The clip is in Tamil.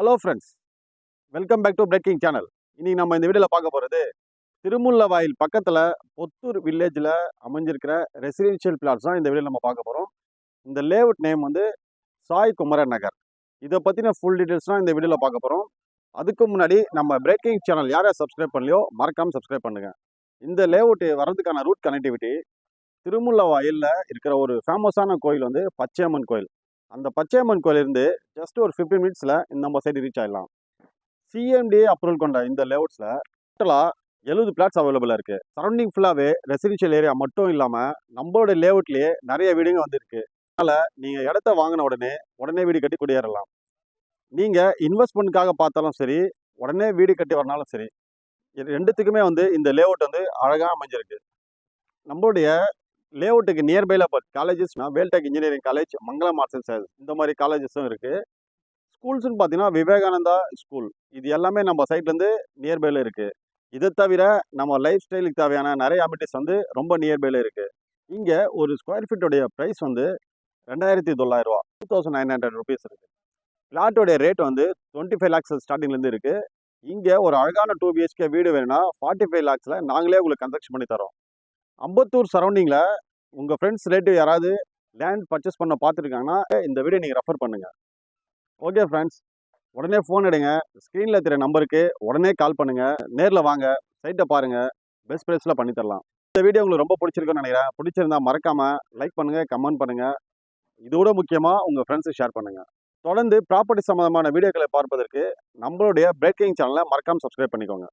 Hello friends, welcome back to breaking channel. இன்னைக்கு நம்ம இந்த வீடியோவில் பார்க்க போகிறது திருமுல்லவாயில் பக்கத்தில் பொத்தூர் வில்லேஜில் அமைஞ்சிருக்கிற ரெசிடென்ஷியல் பிளாட்ஸ் தான் இந்த வீடியோவில் நம்ம பார்க்க போகிறோம். இந்த லேஅவுட் நேம் வந்து சாய் குமரன் நகர். இதை பற்றின ஃபுல் டீட்டெயில்ஸ் தான் இந்த வீடியோவில் பார்க்க போகிறோம். அதுக்கு முன்னாடி நம்ம பிரேக்கிங் சேனல் யாரை சப்ஸ்கிரைப் பண்ணலையோ மறக்காமல் சப்ஸ்கிரைப் பண்ணுங்கள். இந்த லேஅவுட் வர்றதுக்கான ரூட் கனெக்டிவிட்டி திருமுல்லவாயிலில் இருக்கிற ஒரு ஃபேமஸான கோயில் வந்து பச்சையம்மன் கோயில். அந்த பச்சையம்மன் கோயிலிருந்து ஜஸ்ட் ஒரு 15 மினிட்ஸில் நம்ம சைடு ரீச் ஆகிடலாம். சிஎம்டிஏ அப்ரூவல் கொண்ட இந்த லேஅவுட்ஸில் டோட்டலாக 70 பிளாட்ஸ் அவைலபிளாக இருக்குது. சரௌண்டிங் ஃபுல்லாகவே ரெசிடென்ஷியல் ஏரியா மட்டும் இல்லாமல் நம்மளோட லேஅவுட்லேயே நிறைய வீடுங்க வந்துருக்கு. அதனால் நீங்கள் இடத்த வாங்கின உடனே வீடு கட்டி குடியேறலாம். நீங்கள் இன்வெஸ்ட்மெண்ட்டுக்காக பார்த்தாலும் சரி, உடனே வீடு கட்டி வரனாலும் சரி, இது ரெண்டுத்துக்குமே வந்து இந்த லேஅவுட் வந்து அழகாக அமைஞ்சிருக்கு. நம்மளுடைய லேஅவுட்டுக்கு நியர்பையில் காலேஜஸ்னா Veltech engineering college, Mangalam arts and science, இந்த மாதிரி காலேஜஸும் இருக்குது. ஸ்கூல்ஸ்னு பார்த்தீங்கன்னா விவேகானந்தா ஸ்கூல், இது எல்லாமே நம்ம சைட்லேருந்து நியர்பையில் இருக்குது. இதை தவிர நம்ம லைஃப் ஸ்டைலுக்கு தேவையான நிறைய அமினிட்டிஸ் வந்து ரொம்ப நியர்பையில் இருக்குது. இங்கே ஒரு ஸ்கொயர் ஃபீட்டோடைய ப்ரைஸ் வந்து 2900 ரூபா, 2900 ருபீஸ் இருக்குது. பிளாட்டோடைய ரேட் வந்து 25 லேக்ஸ் ஸ்டார்டிங்லேருந்து இருக்குது. இங்கே ஒரு அழகான 2 BHK வீடு வேணும்னா 45 லேக்ஸில் நாங்களே உங்களுக்கு கன்ஸ்ட்ரக்ஷன் பண்ணி தரோம். அம்பத்தூர் சரௌண்டிங்கில் உங்கள் ஃப்ரெண்ட்ஸ் ரிலேட்டிவ் யாராவது லேண்ட் பர்ச்சேஸ் பண்ண பார்த்துருக்காங்கன்னா இந்த வீடியோ நீங்கள் ரெஃபர் பண்ணுங்கள். ஓகே ஃப்ரெண்ட்ஸ், உடனே ஃபோன் எடுங்க. ஸ்க்ரீனில் தெரிய நம்பருக்கு உடனே கால் பண்ணுங்கள். நேரில் வாங்க, சைட்டை பாருங்கள், பெஸ்ட் ப்ரைஸில் பண்ணித்தரலாம். இந்த வீடியோ உங்களுக்கு ரொம்ப பிடிச்சிருக்குன்னு நினைக்கிறேன். பிடிச்சிருந்தா மறக்காமல் லைக் பண்ணுங்கள், கமெண்ட் பண்ணுங்கள். இதோட முக்கியமாக உங்கள் ஃப்ரெண்ட்ஸுக்கு ஷேர் பண்ணுங்கள். தொடர்ந்து ப்ராப்பர்ட்டி சம்மந்தமான வீடியோக்களை பார்ப்பதற்கு நம்மளுடைய பிரேக்கிங் சேனலை மறக்காமல் சப்ஸ்கிரைப் பண்ணிக்கோங்க.